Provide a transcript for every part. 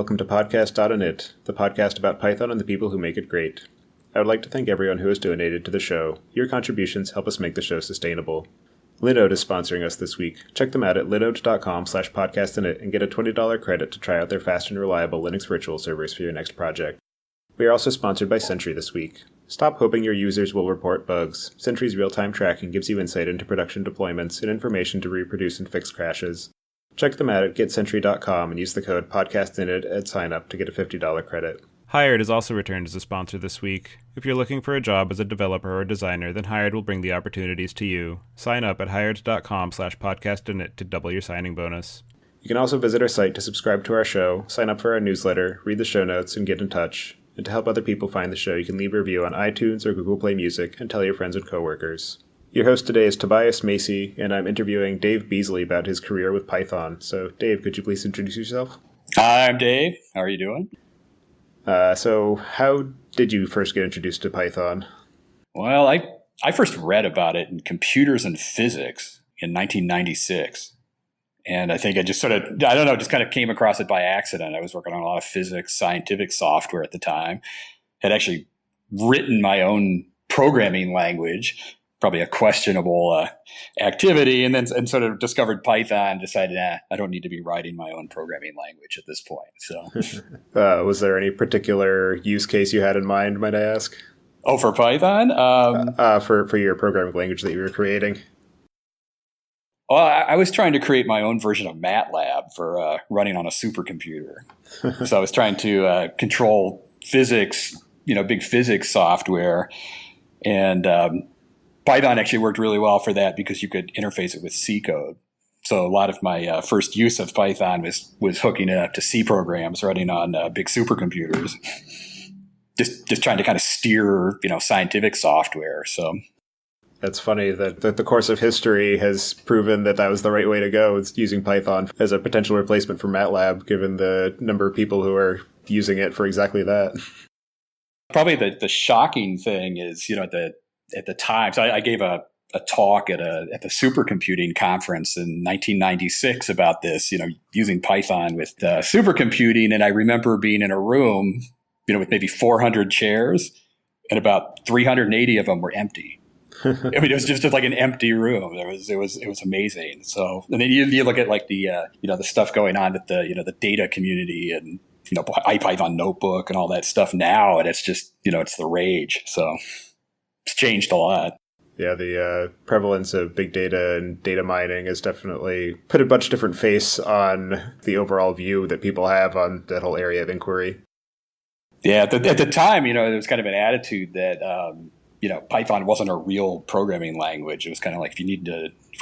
welcome to podcast.init, the podcast about Python and the people who make it great. I would like to thank everyone who has donated to the show. Your contributions help us make the show sustainable. Linode is sponsoring us this week. Check them out at linode.com/podcastinit and get a $20 credit to try out their fast and reliable Linux virtual servers for your next project. We are also sponsored by Sentry this week. Stop hoping your users will report bugs. Sentry's real-time tracking gives you insight into production deployments and information to reproduce and fix crashes. Check them out at getsentry.com and use the code podcastinit at sign-up to get a $50 credit. Hired has also returned as a sponsor this week. If you're looking for a job as a developer or designer, then Hired will bring the opportunities to you. Sign up at hired.com/podcastinit to double your signing bonus. You can also visit our site to subscribe to our show, sign up for our newsletter, read the show notes, and get in touch. And to help other people find the show, you can leave a review on iTunes or Google Play Music and tell your friends and coworkers. Your host today is Tobias Macy, and I'm interviewing Dave Beazley about his career with Python. So, Dave, could you please introduce yourself? Hi, I'm Dave. How are you doing? So how did you first get introduced to Python? Well, I first read about it in Computers and Physics in 1996. And I think I just just kind of came across it by accident. I was working on a lot of physics, scientific software at the time. Had actually written my own programming language, probably a questionable activity, and sort of discovered Python, decided, I don't need to be writing my own programming language at this point. So, was there any particular use case you had in mind, might I ask? Oh, for Python? For your programming language that you were creating? Well, I was trying to create my own version of MATLAB for running on a supercomputer. So I was trying to control physics, big physics software, and Python actually worked really well for that because you could interface it with C code. So a lot of my first use of Python was hooking it up to C programs running on big supercomputers. Just trying to kind of steer, scientific software. So that's funny that the course of history has proven that was the right way to go. It's using Python as a potential replacement for MATLAB, given the number of people who are using it for exactly that. Probably the shocking thing is, at the time, so I gave a talk at the supercomputing conference in 1996 about this, using Python with supercomputing. And I remember being in a room, with maybe 400 chairs, and about 380 of them were empty. I mean, it was just like an empty room. It was amazing. So, and then you look at like the the stuff going on with the data community and IPython notebook and all that stuff now, and it's just it's the rage. So it's changed a lot. Yeah, the prevalence of big data and data mining has definitely put a much different face on the overall view that people have on that whole area of inquiry. Yeah, at the time, there was kind of an attitude that Python wasn't a real programming language. It was kind of like if you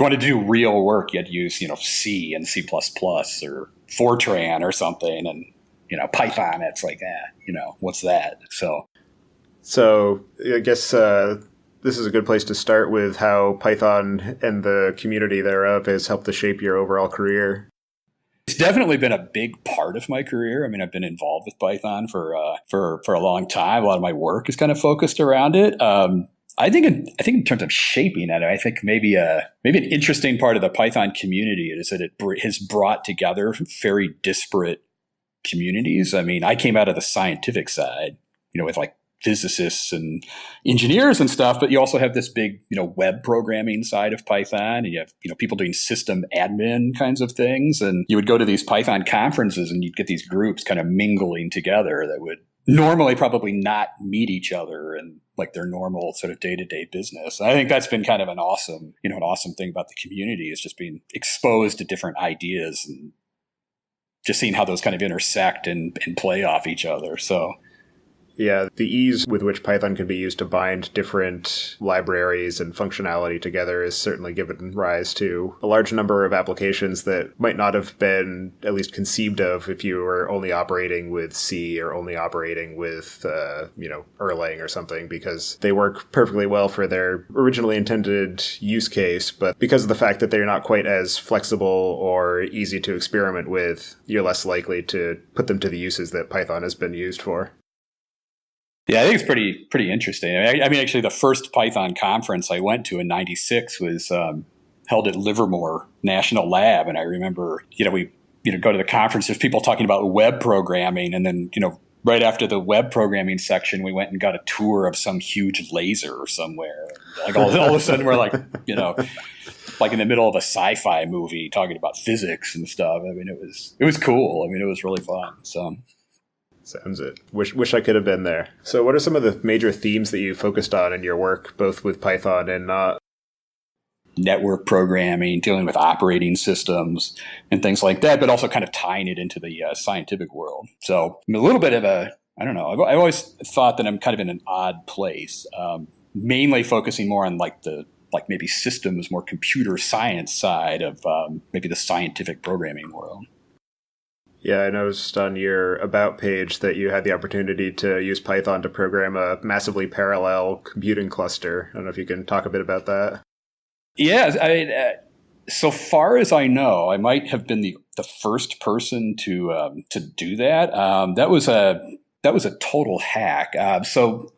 want to do real work, you had to use C and C++ or Fortran or something, and Python. It's like what's that? So I guess this is a good place to start with how Python and the community thereof has helped to shape your overall career. It's definitely been a big part of my career. I mean, I've been involved with Python for a long time. A lot of my work is kind of focused around it. I think in terms of shaping it, I think maybe an interesting part of the Python community is that it has brought together very disparate communities. I mean, I came out of the scientific side, with like physicists and engineers and stuff, but you also have this big, web programming side of Python, and you have, people doing system admin kinds of things. And you would go to these Python conferences and you'd get these groups kind of mingling together that would normally probably not meet each other in like their normal sort of day-to-day business. And I think that's been kind of an awesome thing about the community, is just being exposed to different ideas and just seeing how those kind of intersect and play off each other. So yeah, the ease with which Python can be used to bind different libraries and functionality together has certainly given rise to a large number of applications that might not have been at least conceived of if you were only operating with C or only operating with, Erlang or something, because they work perfectly well for their originally intended use case. But because of the fact that they're not quite as flexible or easy to experiment with, you're less likely to put them to the uses that Python has been used for. Yeah, I think it's pretty interesting. I mean, actually, the first Python conference I went to in '96 was held at Livermore National Lab, and I remember, we go to the conference, there's people talking about web programming. And then, right after the web programming section, we went and got a tour of some huge laser somewhere. Like all of a sudden we're like, like in the middle of a sci-fi movie talking about physics and stuff. I mean, it was cool. I mean, it was really fun. So sounds it. Wish I could have been there. So what are some of the major themes that you focused on in your work, both with Python and not? Network programming, dealing with operating systems and things like that, but also kind of tying it into the scientific world. So I'm a little bit of I don't know. I've always thought that I'm kind of in an odd place, mainly focusing more on maybe systems, more computer science side of maybe the scientific programming world. Yeah, I noticed on your About page that you had the opportunity to use Python to program a massively parallel computing cluster. I don't know if you can talk a bit about that. Yeah, so far as I know, I might have been the first person to do that. That was a total hack. So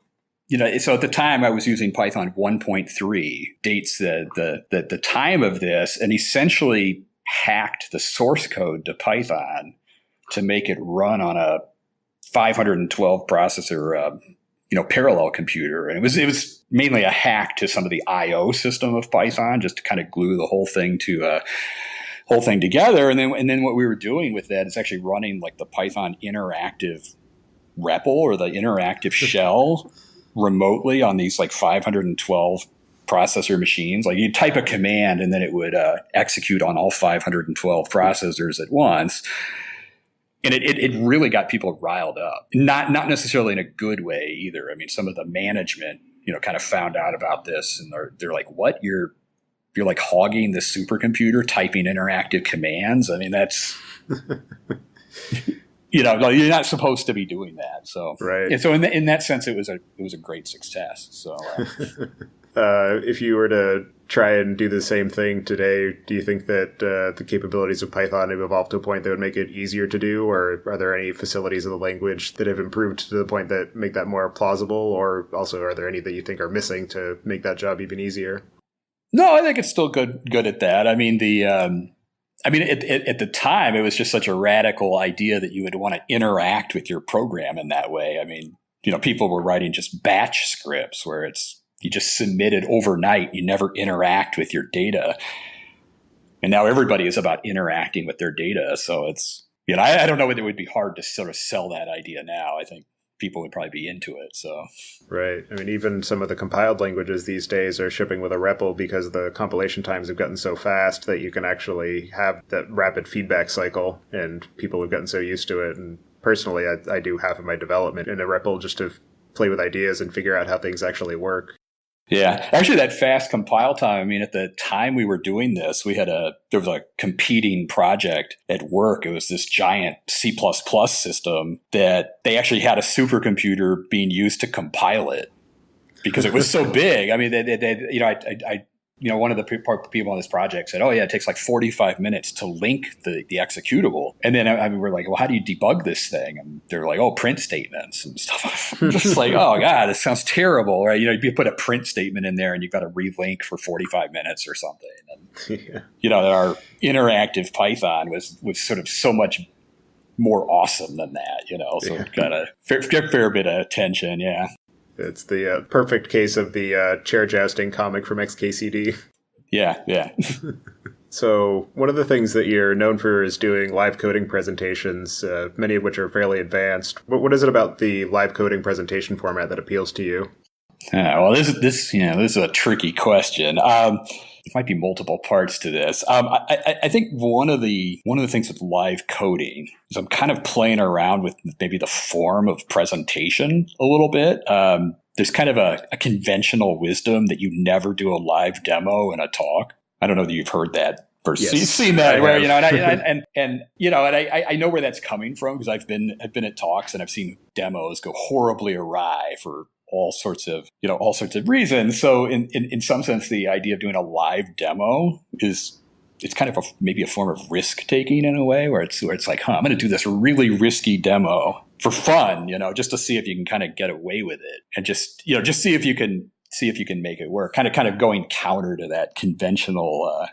at the time I was using Python 1.3, dates the time of this, and essentially hacked the source code to Python to make it run on a 512 processor parallel computer. And it was mainly a hack to some of the I/O system of Python, just to kind of glue the whole thing together. And then what we were doing with that is actually running like the Python interactive REPL or the interactive shell remotely on these like 512 processor machines. Like you type a command and then it would execute on all 512 processors at once. And it really got people riled up, not necessarily in a good way either. I mean, some of the management, kind of found out about this, and they're like, "What? You're like hogging the supercomputer, typing interactive commands? I mean, that's you're not supposed to be doing that." So right. And so in that sense, it was a great success. So if you were to try and do the same thing today, do you think that the capabilities of Python have evolved to a point that would make it easier to do, or are there any facilities of the language that have improved to the point that make that more plausible, or also are there any that you think are missing to make that job even easier? No, I think it's still good at that. I mean, at the time, it was just such a radical idea that you would want to interact with your program in that way. I mean, people were writing just batch scripts where you just submit it overnight. You never interact with your data. And now everybody is about interacting with their data. So it's, I don't know whether it would be hard to sort of sell that idea now. I think people would probably be into it. So right. I mean, even some of the compiled languages these days are shipping with a REPL because the compilation times have gotten so fast that you can actually have that rapid feedback cycle, and people have gotten so used to it. And personally, I do half of my development in a REPL just to play with ideas and figure out how things actually work. Yeah, actually that fast compile time, I mean, at the time we were doing this, there was a competing project at work. It was this giant C++ system that they actually had a supercomputer being used to compile it because it was so big. I mean, one of the people on this project said, "Oh yeah, it takes like 45 minutes to link the executable." And then we're like, "Well, how do you debug this thing?" And they're like, "Oh, print statements and stuff." I'm just like, "Oh God, this sounds terrible." Right? You put a print statement in there and you've got to relink for 45 minutes or something. And, our interactive Python was sort of so much more awesome than that. So it got a fair bit of attention. Yeah. It's the perfect case of the chair jousting comic from XKCD. Yeah. So one of the things that you're known for is doing live coding presentations, many of which are fairly advanced. What is it about the live coding presentation format that appeals to you? Well, this is a tricky question. There might be multiple parts to this. I think one of the things with live coding is I'm kind of playing around with maybe the form of presentation a little bit. There's kind of a conventional wisdom that you never do a live demo in a talk. I don't know that you've heard that or seen that where I know where that's coming from because I've been at talks and I've seen demos go horribly awry for all sorts of reasons. So in some sense, the idea of doing a live demo it's kind of maybe a form of risk taking in a way where it's like, I'm going to do this really risky demo for fun, just to see if you can kind of get away with it and just see if you can make it work. Kind of going counter to that conventional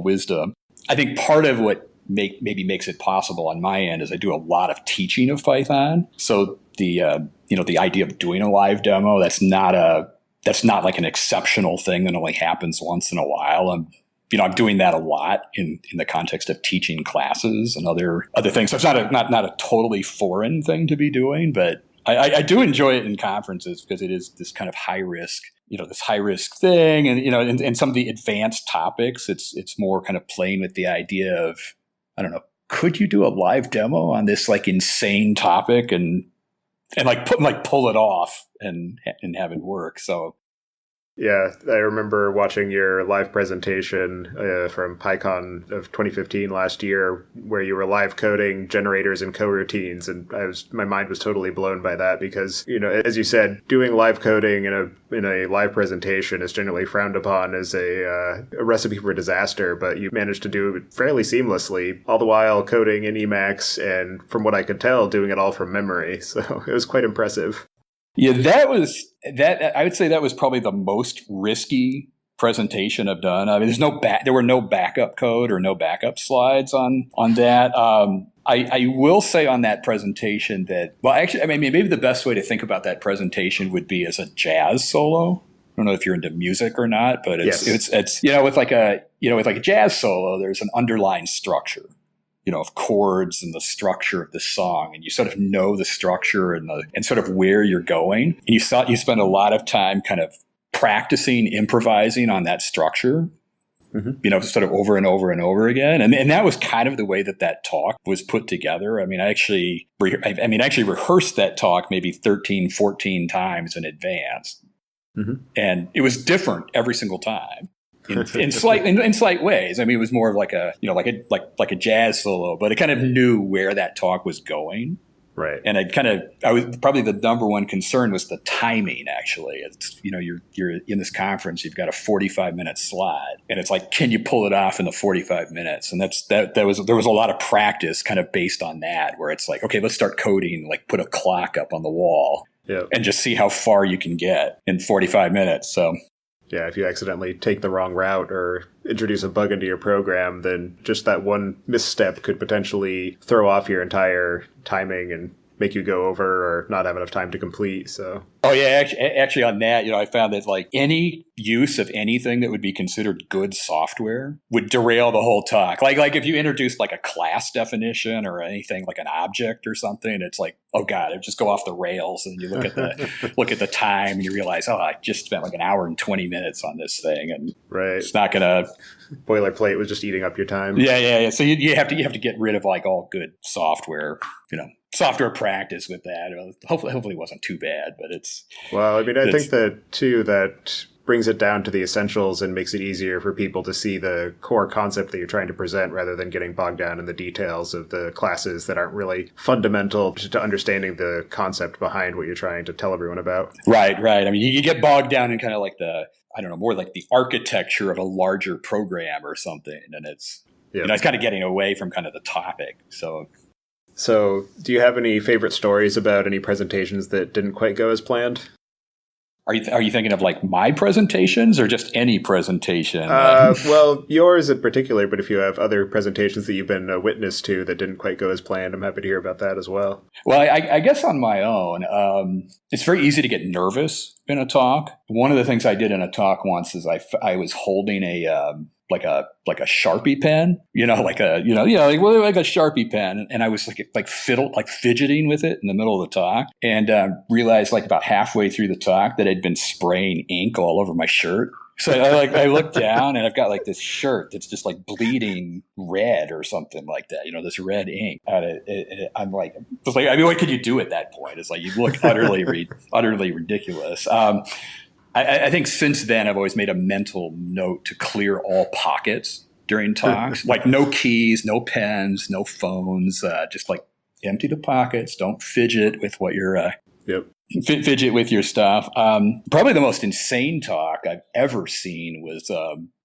wisdom. I think part of what maybe makes it possible on my end is I do a lot of teaching of Python. So the idea of doing a live demo, that's not like an exceptional thing that only happens once in a while. I'm doing that a lot in the context of teaching classes and other things. So it's not a totally foreign thing to be doing, but I do enjoy it in conferences because it is this kind of high risk thing. And some of the advanced topics, it's more kind of playing with the idea of, I don't know, could you do a live demo on this like insane topic and pull it off and have it work. So yeah, I remember watching your live presentation from PyCon of 2015 last year, where you were live coding generators and coroutines, and my mind was totally blown by that because, as you said, doing live coding in a live presentation is generally frowned upon as a recipe for disaster, but you managed to do it fairly seamlessly, all the while coding in Emacs, and from what I could tell, doing it all from memory. So it was quite impressive. Yeah, I would say that was probably the most risky presentation I've done. I mean, there were no backup code or no backup slides on that. I will say on that presentation that, well, actually, I mean, maybe the best way to think about that presentation would be as a jazz solo. I don't know if you're into music or not, but it's with like a jazz solo, there's an underlying structure, of chords and the structure of the song, and you sort of know the structure and sort of where you're going. And you spend a lot of time kind of practicing, improvising on that structure, sort of over and over and over again. And that was kind of the way that talk was put together. I mean, I actually rehearsed that talk maybe 13, 14 times in advance. Mm-hmm. And it was different every single time. In slight ways. I mean, it was more of like a jazz solo, but it kind of knew where that talk was going. Right. And I was probably the number one concern was the timing. Actually, it's, you're in this conference, you've got a 45-minute slide, and it's like, can you pull it off in the 45 minutes? And there was a lot of practice kind of based on that, where it's like, okay, let's start coding, like put a clock up on the wall, and just see how far you can get in 45 minutes. So. Yeah, if you accidentally take the wrong route or introduce a bug into your program, then just that one misstep could potentially throw off your entire timing and make you go over or not have enough time to complete. So. Oh yeah, actually on that, I found that like any use of anything that would be considered good software would derail the whole talk. Like if you introduced like a class definition or anything like an object or something, it's like, oh God, it just go off the rails. And you look at the time and you realize, oh, I just spent like an hour and 20 minutes on this thing, and it's not gonna. Boilerplate was just eating up your time. Yeah. So you have to get rid of like all good software, software practice with that. Hopefully it wasn't too bad, but it's. Well, I mean, I think that too, that brings it down to the essentials and makes it easier for people to see the core concept that you're trying to present, rather than getting bogged down in the details of the classes that aren't really fundamental to understanding the concept behind what you're trying to tell everyone about. Right. I mean, you get bogged down in kind of like more like the architecture of a larger program or something. And it's, it's kind of getting away from kind of the topic. So do you have any favorite stories about any presentations that didn't quite go as planned? Are you thinking of like my presentations or just any presentation? Well, yours in particular, but if you have other presentations that you've been a witness to that didn't quite go as planned, I'm happy to hear about that as well. Well, I guess on my own, it's very easy to get nervous in a talk. One of the things I did in a talk once is I was holding a Sharpie pen, like a Sharpie pen. And I was like fidgeting with it in the middle of the talk, and realized like about halfway through the talk that I'd been spraying ink all over my shirt. So I looked down and I've got like this shirt that's just like bleeding red or something like that, this red ink. I'm like, I mean, what could you do at that point? It's like, you look utterly ridiculous. I think since then, I've always made a mental note to clear all pockets during talks, like no keys, no pens, no phones, just like empty the pockets. Don't fidget with what you're, fidget with your stuff. Probably the most insane talk I've ever seen was,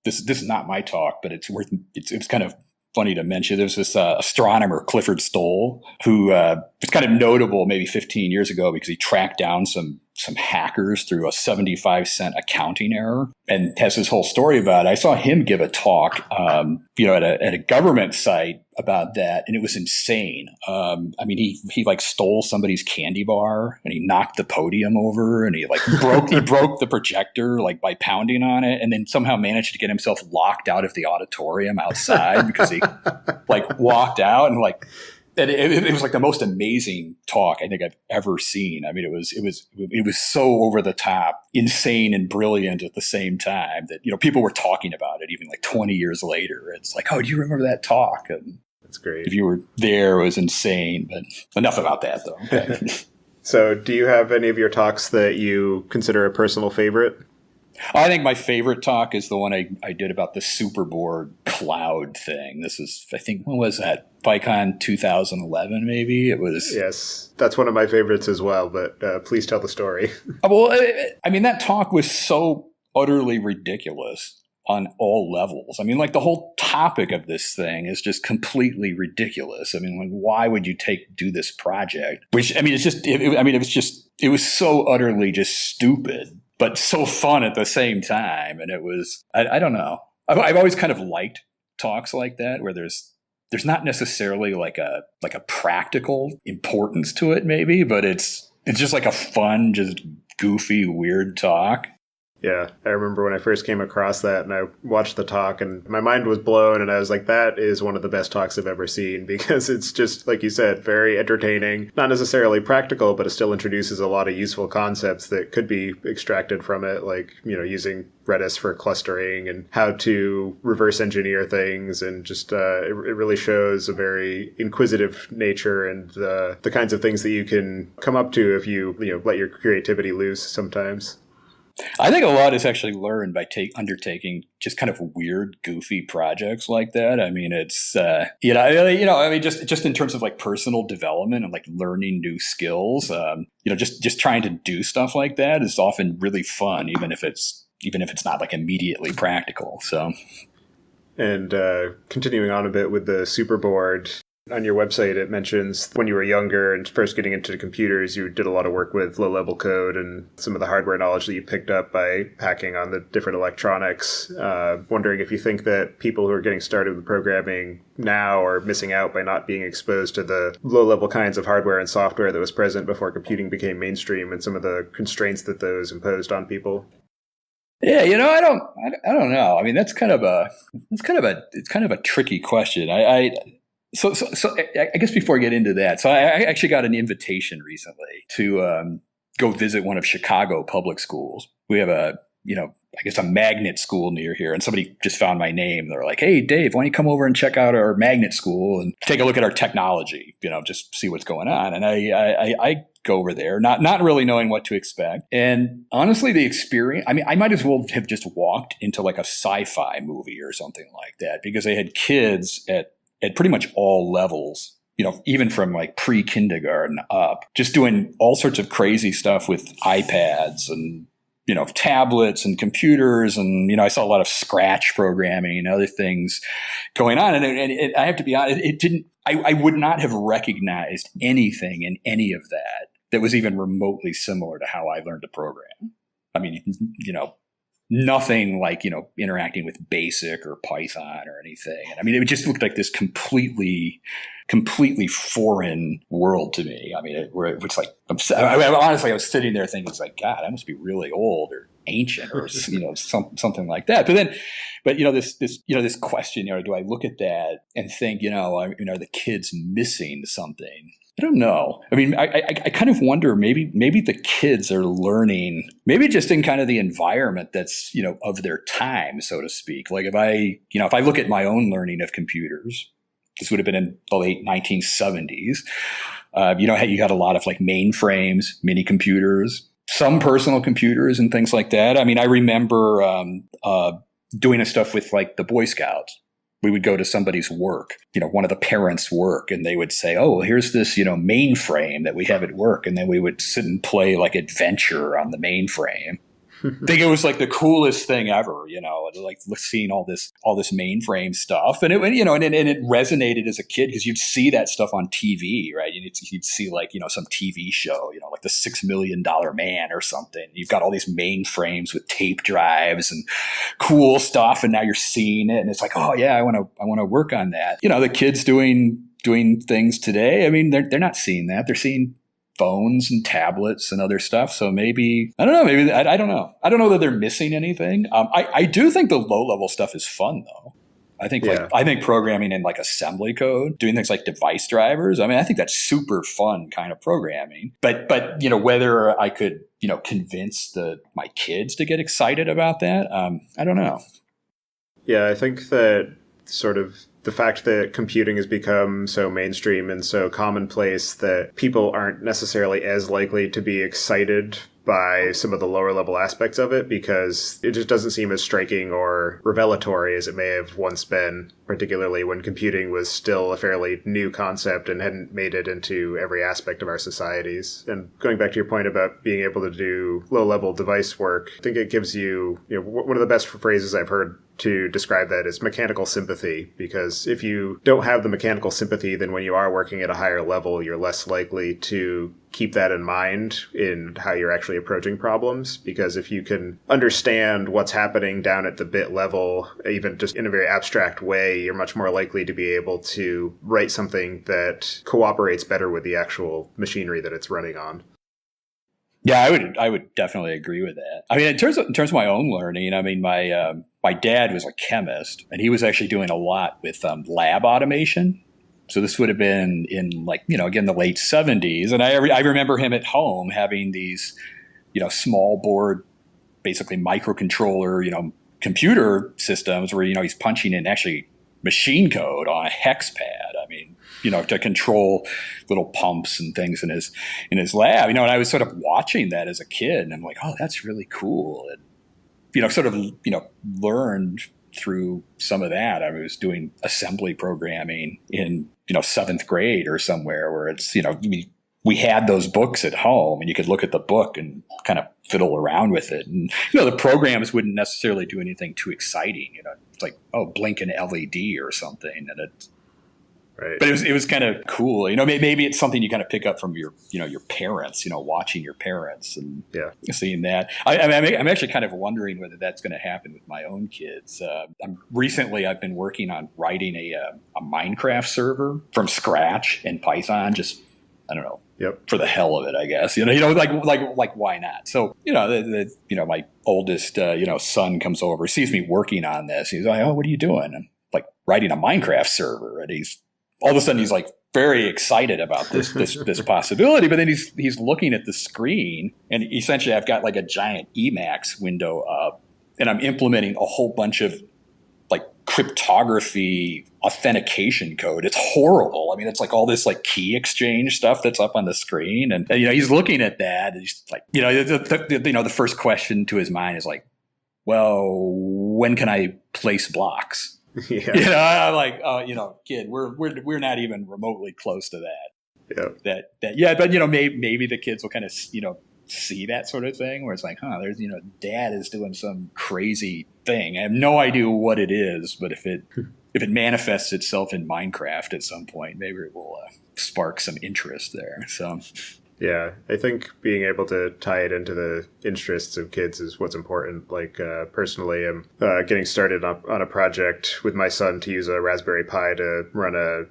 this is not my talk, but it's kind of funny to mention. There's this astronomer, Clifford Stoll, who was kind of notable maybe 15 years ago because he tracked down some some hackers through a 75-cent accounting error, and has this whole story about it. I saw him give a talk, at a government site about that, and it was insane. He like stole somebody's candy bar, and he knocked the podium over, and he broke the projector like by pounding on it, and then somehow managed to get himself locked out of the auditorium outside because he like walked out and like. And it was like the most amazing talk I think I've ever seen. I mean, it was so over the top, insane and brilliant at the same time that, people were talking about it even like 20 years later. It's like, oh, do you remember that talk? And that's great. If you were there, it was insane. But enough about that, though. Okay. So do you have any of your talks that you consider a personal favorite? I think my favorite talk is the one I did about the Superboard cloud thing. This is, I think, when was that? PyCon 2011, maybe? It was. Yes, that's one of my favorites as well, but please tell the story. Well, that talk was so utterly ridiculous on all levels. I mean, like the whole topic of this thing is just completely ridiculous. I mean, like, why would you do this project? Which, I mean, it was so utterly just stupid, but so fun at the same time. And it was, I don't know. I've always kind of liked talks like that where there's not necessarily like a practical importance to it, maybe, but it's just like a fun, just goofy, weird talk. Yeah, I remember when I first came across that and I watched the talk and my mind was blown and I was like, that is one of the best talks I've ever seen because it's just, like you said, very entertaining, not necessarily practical, but it still introduces a lot of useful concepts that could be extracted from it, like, using Redis for clustering and how to reverse engineer things. And just it really shows a very inquisitive nature and the kinds of things that you can come up to if you let your creativity loose sometimes. I think a lot is actually learned by undertaking just kind of weird, goofy projects like that. I mean, it's just in terms of like personal development and like learning new skills. Just trying to do stuff like that is often really fun, even if it's not like immediately practical. So, and continuing on a bit with the Superboard. On your website, it mentions when you were younger and first getting into computers, you did a lot of work with low-level code and some of the hardware knowledge that you picked up by hacking on the different electronics. Wondering if you think that people who are getting started with programming now are missing out by not being exposed to the low-level kinds of hardware and software that was present before computing became mainstream and some of the constraints that those imposed on people. Yeah, I don't know. I mean, it's kind of a tricky question. So I guess before I get into that, so I actually got an invitation recently to go visit one of Chicago public schools. We have a magnet school near here, and somebody just found my name. They're like, "Hey, Dave, why don't you come over and check out our magnet school and take a look at our technology? Just see what's going on." And I go over there, not really knowing what to expect. And honestly, the experience, I mean, I might as well have just walked into like a sci-fi movie or something like that because they had kids at pretty much all levels, even from like pre-kindergarten up, just doing all sorts of crazy stuff with iPads and, tablets and computers. And, I saw a lot of Scratch programming and other things going on. And I have to be honest, I would not have recognized anything in any of that was even remotely similar to how I learned to program. I mean, nothing like, interacting with BASIC or Python or anything. And I mean, it just looked like this completely foreign world to me. I mean, it's like, honestly, I was sitting there thinking, it's like, God, I must be really old or ancient or, something like that. But this question, do I look at that and think, are the kids missing something? I don't know. I mean, I kind of wonder maybe the kids are learning, maybe just in kind of the environment that's, of their time, so to speak. Like if I look at my own learning of computers, this would have been in the late 1970s. You had a lot of like mainframes, mini computers, some personal computers and things like that. I mean, I remember doing stuff with like the Boy Scouts. We would go to somebody's work, one of the parents' work, and they would say, "Oh, here's this, mainframe that we have at work." And then we would sit and play like adventure on the mainframe. I think it was like the coolest thing ever, like seeing all this mainframe stuff. And it resonated as a kid because you'd see that stuff on TV, right? You'd see like, some TV show, like the $6 million man or something. You've got all these mainframes with tape drives and cool stuff, and now you're seeing it, and it's like, oh yeah, I want to work on that. The kids doing things today. I mean, they're not seeing that. They're seeing phones and tablets and other stuff. So maybe, I don't know. Maybe I don't know. I don't know that they're missing anything. I do think the low level stuff is fun though. I think I think programming in like assembly code, doing things like device drivers. I mean, I think that's super fun kind of programming. But whether I could convince my kids to get excited about that, I don't know. Yeah, I think that sort of the fact that computing has become so mainstream and so commonplace that people aren't necessarily as likely to be excited by some of the lower level aspects of it because it just doesn't seem as striking or revelatory as it may have once been, particularly when computing was still a fairly new concept and hadn't made it into every aspect of our societies. And going back to your point about being able to do low level device work, I think it gives you, one of the best phrases I've heard to describe that is mechanical sympathy, because if you don't have the mechanical sympathy, then when you are working at a higher level, you're less likely to keep that in mind in how you're actually approaching problems. Because if you can understand what's happening down at the bit level, even just in a very abstract way, you're much more likely to be able to write something that cooperates better with the actual machinery that it's running on. Yeah, I would definitely agree with that. I mean, in terms of my own learning, I mean, my dad was a chemist, and he was actually doing a lot with lab automation. So this would have been in again, the late 70s. And I remember him at home having these, small board, basically microcontroller, computer systems where, he's punching in actually machine code on a hex pad. I mean, to control little pumps and things in his lab, and I was sort of watching that as a kid, and I'm like, oh, that's really cool. And, sort of, learned through some of that. I was doing assembly programming in, 7th grade or somewhere where it's, we had those books at home and you could look at the book and kind of fiddle around with it. And, the programs wouldn't necessarily do anything too exciting. It's like, oh, blink an LED or something. And it, right. But it was kind of cool. Maybe it's something you kind of pick up from your parents, watching your parents and seeing that. I'm actually kind of wondering whether that's going to happen with my own kids. Recently, I've been working on writing a Minecraft server from scratch in Python. Just, I don't know. Yep. For the hell of it, I guess. Like why not? So, my oldest, son comes over, sees me working on this. He's like, "Oh, what are you doing?" I'm like, writing a Minecraft server, and all of a sudden he's like very excited about this possibility. But then he's looking at the screen, and essentially I've got like a giant Emacs window up, and I'm implementing a whole bunch of like cryptography authentication code. It's horrible. I mean, it's like all this like key exchange stuff that's up on the screen, and he's looking at that, and he's like, the first question to his mind is like, well, when can I place blocks? Yeah. I'm like, kid, we're not even remotely close to that. Yeah. But maybe the kids will kind of see that sort of thing where it's like, there's dad is doing some crazy thing. I have no idea what it is, but if it manifests itself in Minecraft at some point, maybe it will spark some interest there. So. Yeah, I think being able to tie it into the interests of kids is what's important. Like, personally, I'm getting started on a project with my son to use a Raspberry Pi to run a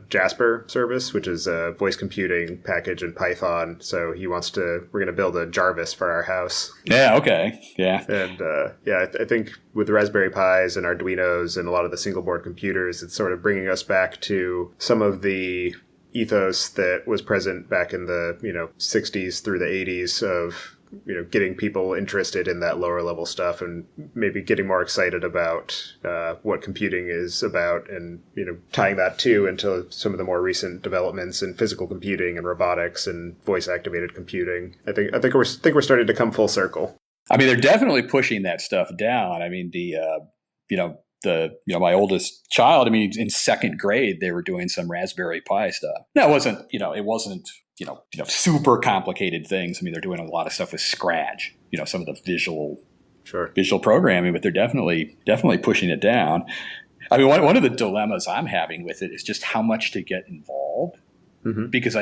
Jasper service, which is a voice computing package in Python. So we're going to build a Jarvis for our house. Yeah, okay. Yeah. And I think with the Raspberry Pis and Arduinos and a lot of the single board computers, it's sort of bringing us back to some of the ethos that was present back in the 60s through the 80s of getting people interested in that lower level stuff and maybe getting more excited about what computing is about, and tying that too into some of the more recent developments in physical computing and robotics and voice activated computing. I think we're starting to come full circle. I mean, they're definitely pushing that stuff down. I mean, my oldest child, I mean, in 2nd grade, they were doing some Raspberry Pi stuff. Now, it wasn't super complicated things. I mean, they're doing a lot of stuff with Scratch, some of the visual programming, but they're definitely pushing it down. I mean, one of the dilemmas I'm having with it is just how much to get involved, because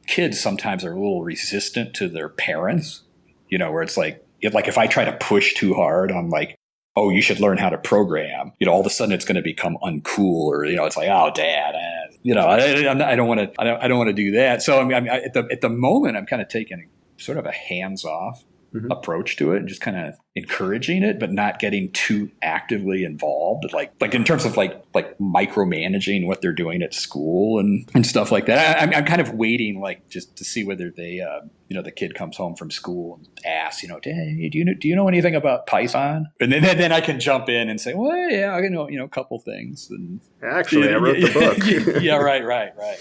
kids sometimes are a little resistant to their parents, where it's like if I try to push too hard on like, oh, you should learn how to program, all of a sudden it's going to become uncool, or, it's like, oh, dad, I don't want to do that. So at the moment, I'm kind of taking sort of a hands-off approach to it and just kind of encouraging it, but not getting too actively involved, like in terms of like micromanaging what they're doing at school and stuff like that. I'm kind of waiting like just to see whether they, the kid comes home from school and asks, Dad, do you know anything about Python? And then I can jump in and say, well, yeah, I know, a couple things. And actually, I wrote the book. Yeah, right.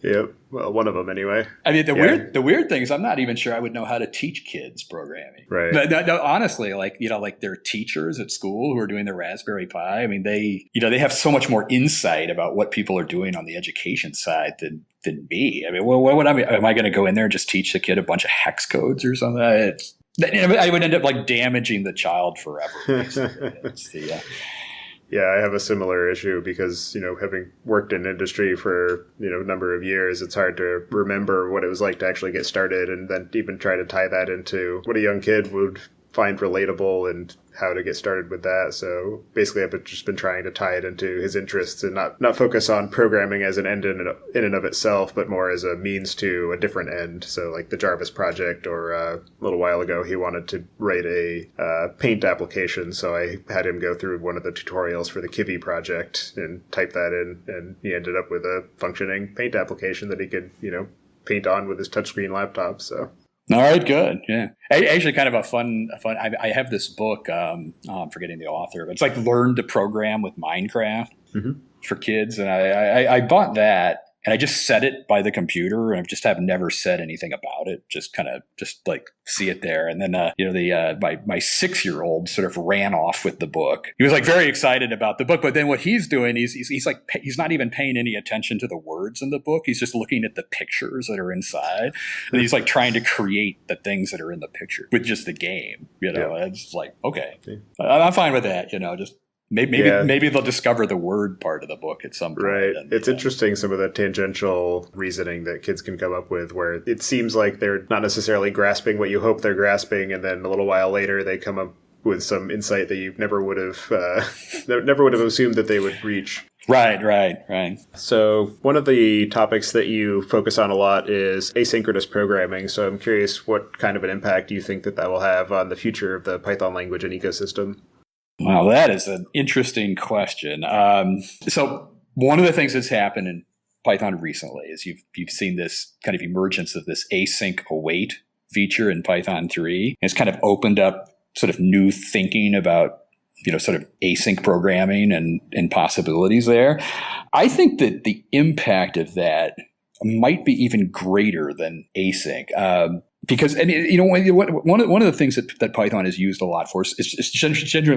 Yep. Well, one of them anyway. I mean, the weird thing is I'm not even sure I would know how to teach kids programming. Right. But no, honestly, like their teachers at school who are doing the Raspberry Pi, I mean, they have so much more insight about what people are doing on the education side than me. I mean, am I going to go in there and just teach the kid a bunch of hex codes or something? I would end up like damaging the child forever. Basically. Yeah, I have a similar issue because, having worked in industry for, a number of years, it's hard to remember what it was like to actually get started and then even try to tie that into what a young kid would find relatable and how to get started with that. So basically, I've just been trying to tie it into his interests and not focus on programming as an end in and of itself, but more as a means to a different end. So like the Jarvis project, or a little while ago, he wanted to write a paint application. So I had him go through one of the tutorials for the Kivy project and type that in, and he ended up with a functioning paint application that he could, paint on with his touchscreen laptop. So. All right, good. Yeah. Actually, kind of a fun. I have this book. I'm forgetting the author, but it's like Learn to Program with Minecraft for kids. And I bought that, and I just set it by the computer, and I just have never said anything about it. Just like see it there. And then, my 6-year-old sort of ran off with the book. He was like very excited about the book, but then what he's doing, he's not even paying any attention to the words in the book. He's just looking at the pictures that are inside, and he's like trying to create the things that are in the picture with just the game. It's like, okay, I'm fine with that. Just. Maybe they'll discover the word part of the book at some point. Right. It's interesting, some of the tangential reasoning that kids can come up with, where it seems like they're not necessarily grasping what you hope they're grasping, and then a little while later they come up with some insight that you never would have assumed that they would reach. Right. So one of the topics that you focus on a lot is asynchronous programming. So I'm curious what kind of an impact you think that will have on the future of the Python language and ecosystem. Wow, that is an interesting question. So one of the things that's happened in Python recently is you've seen this kind of emergence of this async await feature in Python 3. It's kind of opened up sort of new thinking about, sort of async programming and possibilities there. I think that the impact of that might be even greater than async. Because, one of the things that Python is used a lot for is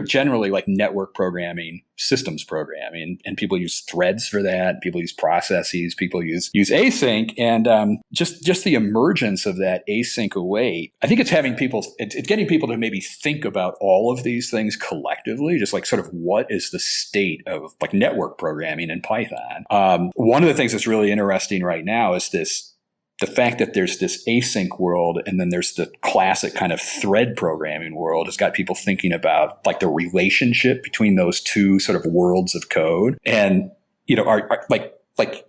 generally like network programming, systems programming, and people use threads for that. People use processes. People use async, and just the emergence of that async await. I think it's getting people to maybe think about all of these things collectively, just like sort of what is the state of like network programming in Python. One of the things that's really interesting right now is the fact that there's this async world and then there's the classic kind of thread programming world has got people thinking about like the relationship between those two sort of worlds of code. And, are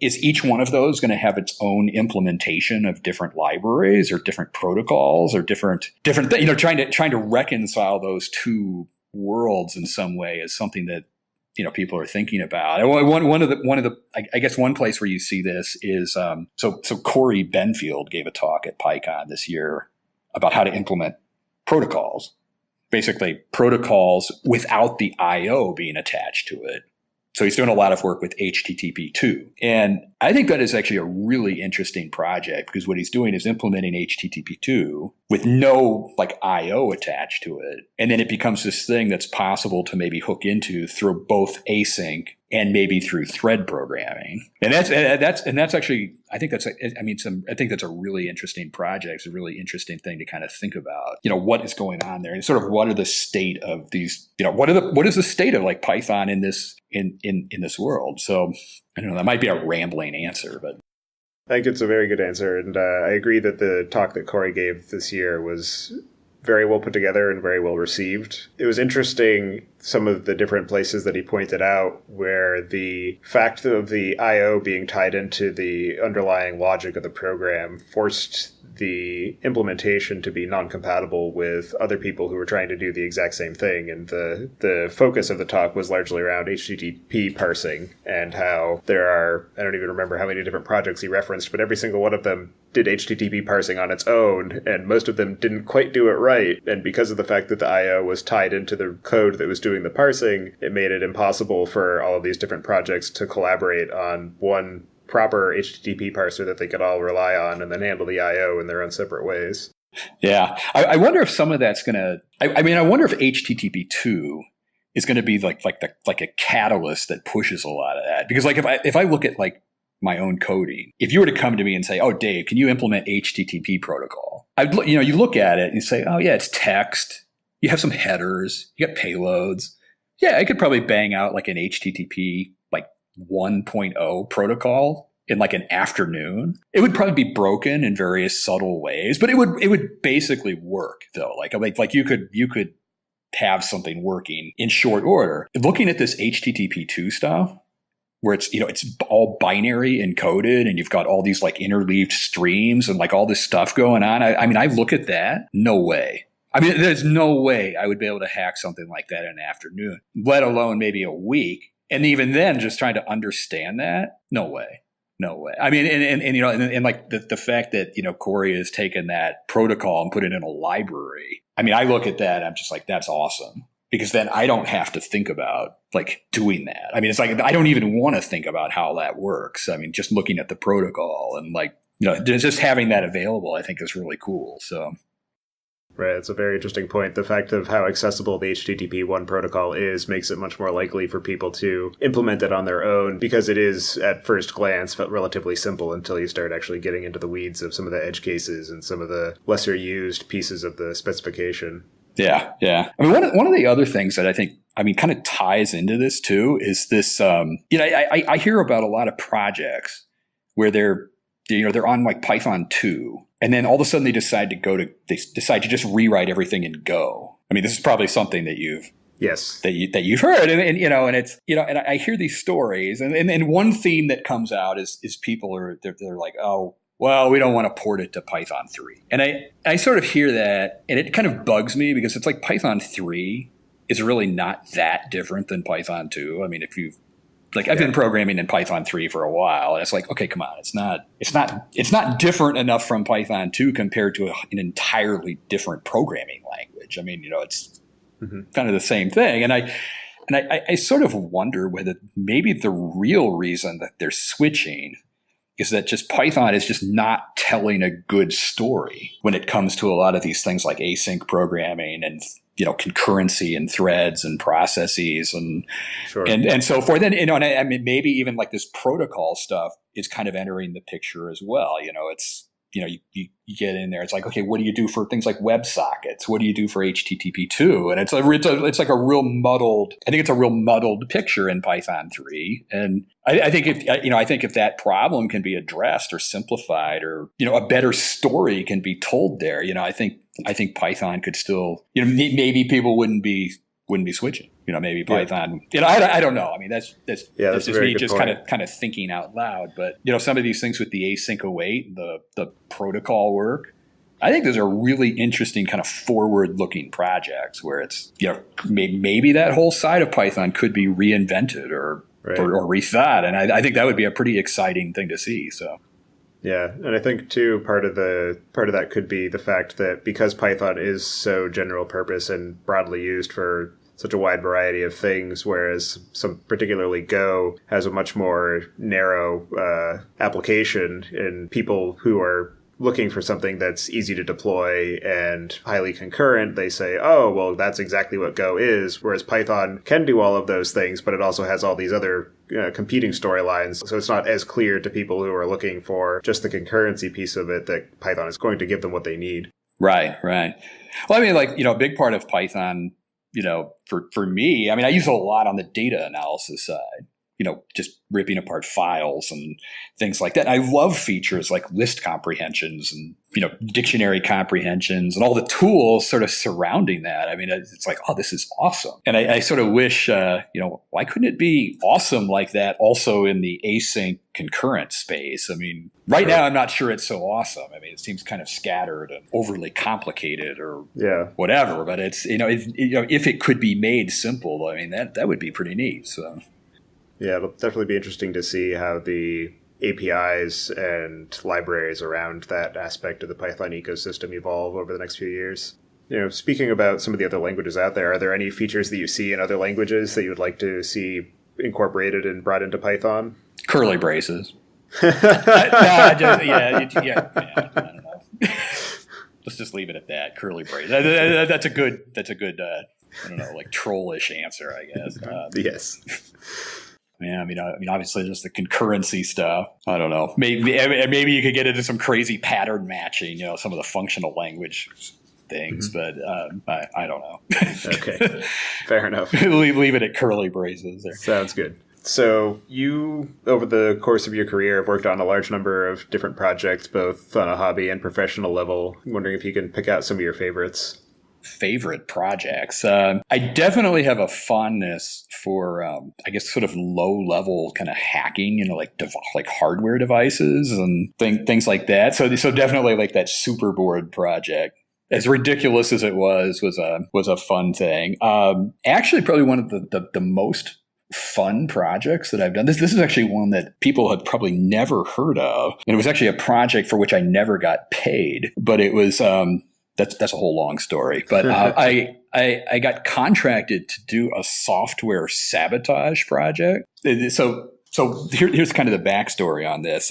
is each one of those going to have its own implementation of different libraries or different protocols or different trying to reconcile those two worlds in some way is something that people are thinking about. I guess one place where you see this is so Corey Benfield gave a talk at PyCon this year about how to implement protocols, basically protocols without the I/O being attached to it. So he's doing a lot of work with HTTP2. And I think that is actually a really interesting project because what he's doing is implementing HTTP2 with no like I/O attached to it. And then it becomes this thing that's possible to maybe hook into through both async and maybe through thread programming. And that's actually, I think that's a really interesting project. It's a really interesting thing to kind of think about, what is going on there and sort of what are the state of these, what is the state of like Python in this world? So I don't know, that might be a rambling answer, but I think it's a very good answer, and I agree that the talk that Corey gave this year was very well put together and very well received. It was interesting, some of the different places that he pointed out where the fact of the I/O being tied into the underlying logic of the program forced the implementation to be non-compatible with other people who were trying to do the exact same thing. And the focus of the talk was largely around HTTP parsing and how there are, I don't even remember how many different projects he referenced, but every single one of them did HTTP parsing on its own, and most of them didn't quite do it right. And because of the fact that the I/O was tied into the code that was doing the parsing, it made it impossible for all of these different projects to collaborate on one proper HTTP parser that they could all rely on and then handle the I/O in their own separate ways. Yeah. I wonder if some of that's going to, I wonder if HTTP2 is going to be like a catalyst that pushes a lot of that. Because like if I look at like my own coding, if you were to come to me and say, oh, Dave, can you implement HTTP protocol? You look at it and you say, oh yeah, it's text. You have some headers, you got payloads. Yeah, I could probably bang out like an HTTP like 1.0 protocol in like an afternoon. It would probably be broken in various subtle ways, but it would basically work though. Like you could have something working in short order. Looking at this HTTP2 stuff, where it's all binary encoded and you've got all these like interleaved streams and like all this stuff going on. I look at that, no way. There's no way I would be able to hack something like that in an afternoon, let alone maybe a week. And even then, just trying to understand that, no way. No way. And like the fact that, Corey has taken that protocol and put it in a library. I look at that and I'm just like, that's awesome. Because then I don't have to think about like doing that. It's like, I don't even want to think about how that works. Just looking at the protocol and like, just having that available, I think is really cool. So. Right, it's a very interesting point. The fact of how accessible the HTTP 1 protocol is makes it much more likely for people to implement it on their own, because it is, at first glance, relatively simple until you start actually getting into the weeds of some of the edge cases and some of the lesser used pieces of the specification. Yeah. One of the other things that I think, kind of ties into this too is this, I hear about a lot of projects where they're on like Python 2. And then all of a sudden they decide to just rewrite everything in Go. This is probably something that you've heard, and it's, and I hear these stories, and one theme that comes out is people they're like, oh, well, we don't want to port it to Python 3. And I sort of hear that, and it kind of bugs me because it's like Python 3 is really not that different than Python 2. I've been programming in Python 3 for a while, and it's like, okay, come on, it's not different enough from Python 2 compared to an entirely different programming language. It's kind of the same thing, and I sort of wonder whether maybe the real reason that they're switching is that just Python is just not telling a good story when it comes to a lot of these things like async programming and concurrency and threads and processes and sure. and so forth. And maybe even like this protocol stuff is kind of entering the picture as well. It's you get in there. It's like, okay, what do you do for things like WebSockets? What do you do for HTTP2? And it's like a real muddled. I think it's a real muddled picture in Python 3. And I think if that problem can be addressed or simplified, or a better story can be told there, I think Python could still, maybe people wouldn't be switching. Maybe Python. I don't know. That's just me just kind of thinking out loud. But some of these things with the async await, the protocol work, I think those are really interesting kind of forward-looking projects where it's maybe that whole side of Python could be reinvented or rethought, and I think that would be a pretty exciting thing to see. So. Yeah, and I think too part of that could be the fact that because Python is so general purpose and broadly used for such a wide variety of things, whereas particularly Go has a much more narrow application, and people who are looking for something that's easy to deploy and highly concurrent, they say, oh, well, that's exactly what Go is, whereas Python can do all of those things, but it also has all these other competing storylines. So it's not as clear to people who are looking for just the concurrency piece of it that Python is going to give them what they need. Right. Well, a big part of Python, for me, I use it a lot on the data analysis side. just ripping apart files and things like that. And I love features like list comprehensions and, dictionary comprehensions and all the tools sort of surrounding that. I mean, it's like, oh, this is awesome. And I sort of wish, why couldn't it be awesome like that also in the async concurrent space? I mean, right now, I'm not sure it's so awesome. I mean, it seems kind of scattered and overly complicated or whatever, but it's, if it could be made simple, I mean, that would be pretty neat. So. Yeah, it'll definitely be interesting to see how the APIs and libraries around that aspect of the Python ecosystem evolve over the next few years. Speaking about some of the other languages out there, are there any features that you see in other languages that you would like to see incorporated and brought into Python? Curly braces. I don't know. Let's just leave it at that. Curly braces. That's a good. I don't know, like trollish answer, I guess. Yes. Yeah, I mean, obviously, just the concurrency stuff. I don't know. Maybe you could get into some crazy pattern matching. Some of the functional language things, but I don't know. Okay, fair enough. Leave it at curly braces. There. Sounds good. So you, over the course of your career, have worked on a large number of different projects, both on a hobby and professional level. I'm wondering if you can pick out some of your favorites. Favorite projects. I definitely have a fondness for, I guess, sort of low level kind of hacking, like hardware devices and things like that. So definitely like that Superboard project. As ridiculous as it was a fun thing. Actually, probably one of the most fun projects that I've done. This is actually one that people had probably never heard of, and it was actually a project for which I never got paid, but it was. That's a whole long story, but I got contracted to do a software sabotage project. So here's kind of the backstory on this.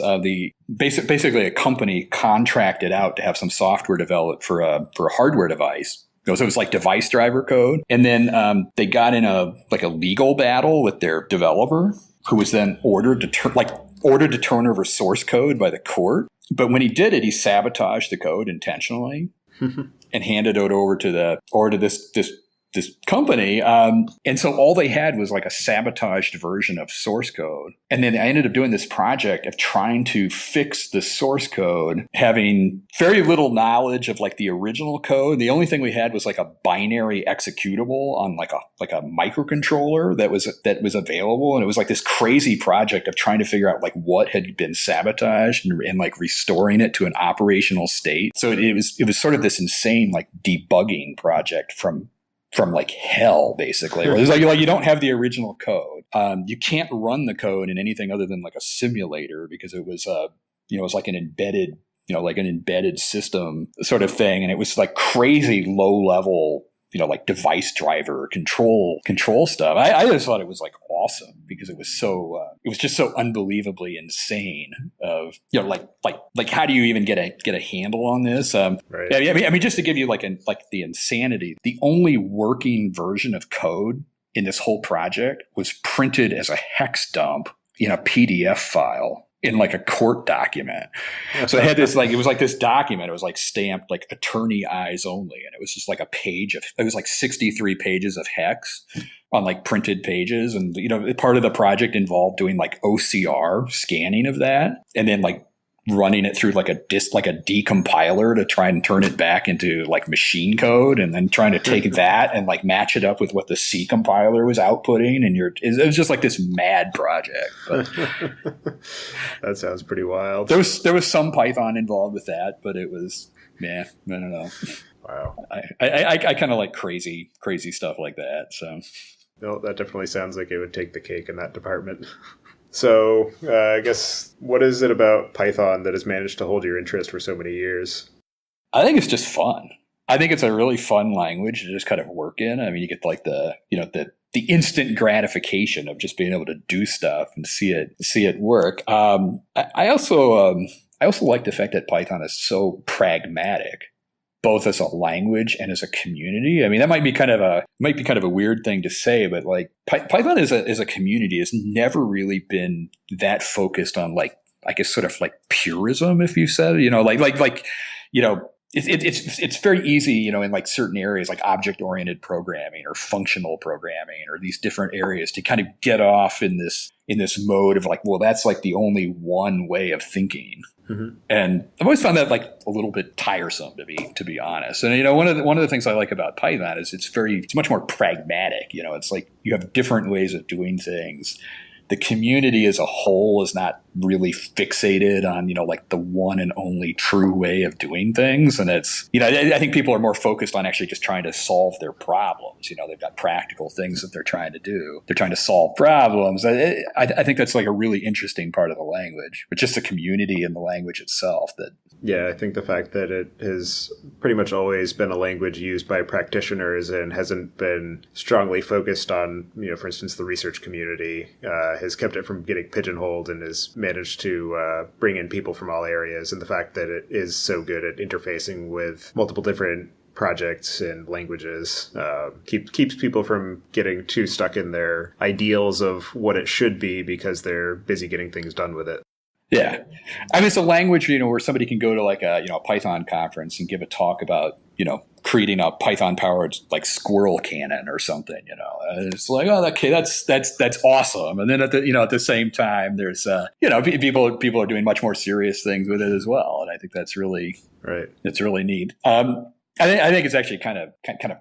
Basically a company contracted out to have some software developed for a hardware device. So it was like device driver code, and then they got in a legal battle with their developer, who was then ordered to turn over source code by the court. But when he did it, he sabotaged the code intentionally. And handed it over to this company. And so all they had was like a sabotaged version of source code. And then I ended up doing this project of trying to fix the source code, having very little knowledge of like the original code. The only thing we had was like a binary executable on like a microcontroller that was available. And it was like this crazy project of trying to figure out like what had been sabotaged and like restoring it to an operational state. So it was sort of this insane like debugging project from like hell, basically. Where it's like you don't have the original code. You can't run the code in anything other than like a simulator because it was it was like an embedded system sort of thing, and it was like crazy low level like device driver control stuff. I just thought it was like awesome because it was just so unbelievably insane of like how do you even get a handle on this? Right. Yeah, I mean just to give you like the insanity, the only working version of code in this whole project was printed as a hex dump in a PDF file in like a court document. So it had this it was like this document. It was like stamped like attorney eyes only. And it was just like it was like 63 pages of hex on like printed pages. And, part of the project involved doing like OCR scanning of that. And then like running it through like a decompiler to try and turn it back into like machine code, and then trying to take that and like match it up with what the C compiler was outputting. And it was just like this mad project. But that sounds pretty wild. There was some Python involved with that, but it was, I don't know. Wow. I kind of like crazy stuff like that. So no, that definitely sounds like it would take the cake in that department. So I guess, what is it about Python that has managed to hold your interest for so many years? I think it's just fun. I think it's a really fun language to just kind of work in. I mean, you get like the instant gratification of just being able to do stuff and see it work. I also like the fact that Python is so pragmatic, both as a language and as a community. I mean, that might be kind of a weird thing to say, but like Python as a community has never really been that focused on like, I guess, sort of like purism, if you said, it's very easy, you know, in like certain areas like object-oriented programming or functional programming or these different areas to kind of get off in this mode of like, well, that's like the only one way of thinking. Mm-hmm. And I've always found that like a little bit tiresome, to be honest. And you know, one of the things I like about Python is it's much more pragmatic. You know, it's like you have different ways of doing things. The community as a whole is not really fixated on, you know, like the one and only true way of doing things. And it's, you know, I think people are more focused on actually just trying to solve their problems. You know, they've got practical things that they're trying to do. They're trying to solve problems. I think that's like a really interesting part of the language, but just the community and the language itself that. Yeah, I think the fact that it has pretty much always been a language used by practitioners and hasn't been strongly focused on, you know, for instance, the research community has kept it from getting pigeonholed and has managed to bring in people from all areas. And the fact that it is so good at interfacing with multiple different projects and languages keeps people from getting too stuck in their ideals of what it should be because they're busy getting things done with it. Yeah. I mean, it's a language, you know, where somebody can go to like a, you know, a Python conference and give a talk about, you know, creating a Python powered like squirrel cannon or something, you know, and it's like, oh, okay, that's awesome. And then at the same time, there's, you know, people are doing much more serious things with it as well. And I think that's really, right. It's really neat. I think it's actually kind of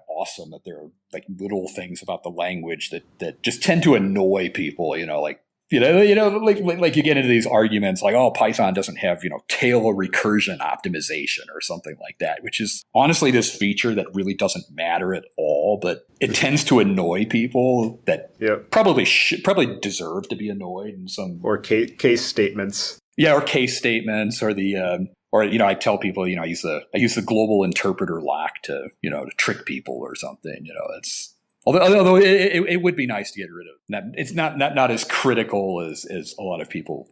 awesome that there are like little things about the language that just tend to annoy people, you know, like, like you get into these arguments like, oh, Python doesn't have, you know, tail recursion optimization or something like that, which is honestly this feature that really doesn't matter at all, but it tends to annoy people that probably deserve to be annoyed in some or case statements. Yeah, or case statements, or or you know, I tell people, you know, I use the global interpreter lock to, you know, to trick people or something. You know, it's. Although it would be nice to get rid of that. It's not as critical as a lot of people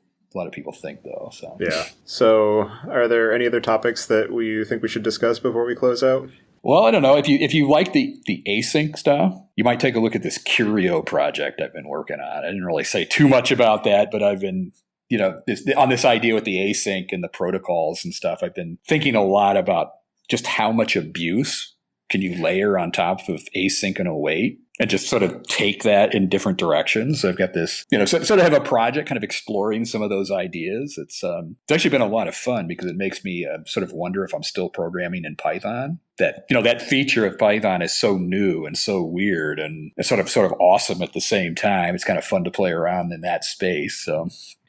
think, though. So yeah. So are there any other topics that you think we should discuss before we close out? Well, I don't know. If you like the async stuff, you might take a look at this Curio project I've been working on. I didn't really say too much about that, but I've been, you know, on this idea with the async and the protocols and stuff. I've been thinking a lot about just how much abuse can you layer on top of async and await and just sort of take that in different directions. So I've got this, you know, sort of have a project kind of exploring some of those ideas. It's actually been a lot of fun because it makes me sort of wonder if I'm still programming in Python. That, you know, that feature of Python is so new and so weird and it's sort of awesome at the same time. It's kind of fun to play around in that space. So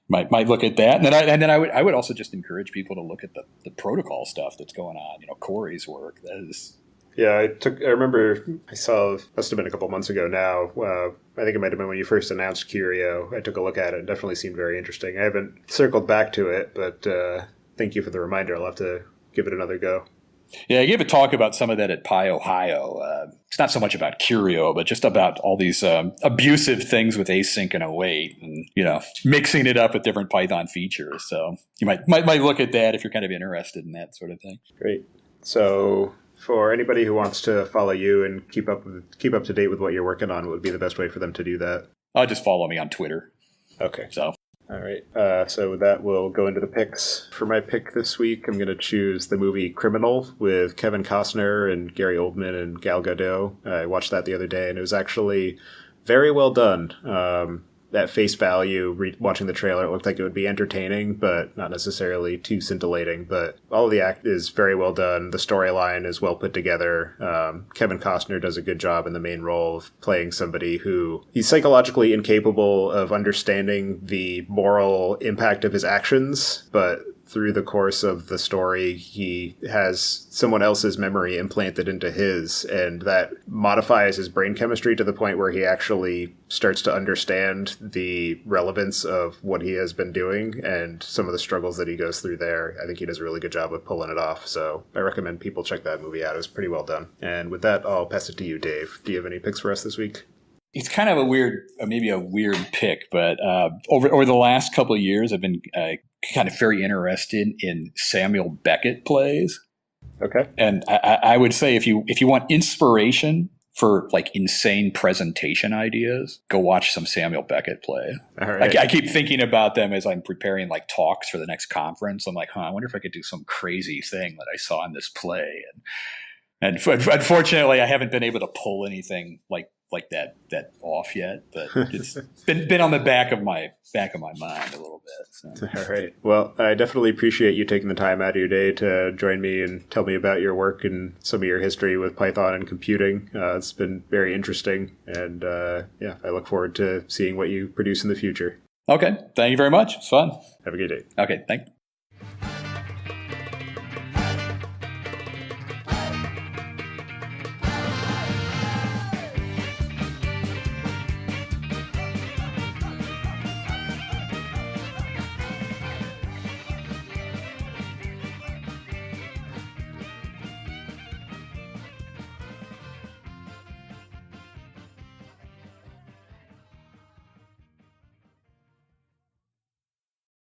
might look at that, and then I would also just encourage people to look at the protocol stuff that's going on. You know, Corey's work. That is. Yeah, I remember I saw, must have been a couple months ago now. I think it might have been when you first announced Curio. I took a look at it. It definitely seemed very interesting. I haven't circled back to it, but thank you for the reminder. I'll have to give it another go. Yeah, I gave a talk about some of that at Pi Ohio. It's not so much about Curio, but just about all these abusive things with async and await, and you know, mixing it up with different Python features. So you might look at that if you're kind of interested in that sort of thing. Great. So for anybody who wants to follow you and keep up to date with what you're working on, what would be the best way for them to do that? Just follow me on Twitter. Okay. So. All right. So with that, we'll go into the picks. For my pick this week, I'm going to choose the movie Criminal with Kevin Costner and Gary Oldman and Gal Gadot. I watched that the other day, and it was actually very well done. At face value, watching the trailer, it looked like it would be entertaining, but not necessarily too scintillating. But all of the act is very well done. The storyline is well put together. Kevin Costner does a good job in the main role of playing somebody who he's psychologically incapable of understanding the moral impact of his actions, but through the course of the story, he has someone else's memory implanted into his, and that modifies his brain chemistry to the point where he actually starts to understand the relevance of what he has been doing and some of the struggles that he goes through there. I think he does a really good job of pulling it off, so I recommend people check that movie out. It was pretty well done. And with that, I'll pass it to you, Dave. Do you have any picks for us this week? It's kind of maybe a weird pick, but over the last couple of years, I've been kind of very interested in Samuel Beckett plays. Okay. And I would say if you want inspiration for like insane presentation ideas, go watch some Samuel Beckett play. All right. I keep thinking about them as I'm preparing like talks for the next conference. I'm like, I wonder if I could do some crazy thing that I saw in this play. And unfortunately, I haven't been able to pull anything like that off yet. But it's been on the back of my mind a little bit. So. All right. Well, I definitely appreciate you taking the time out of your day to join me and tell me about your work and some of your history with Python and computing. It's been very interesting, and I look forward to seeing what you produce in the future. Okay. Thank you very much. It's fun. Have a good day. Okay. Thanks.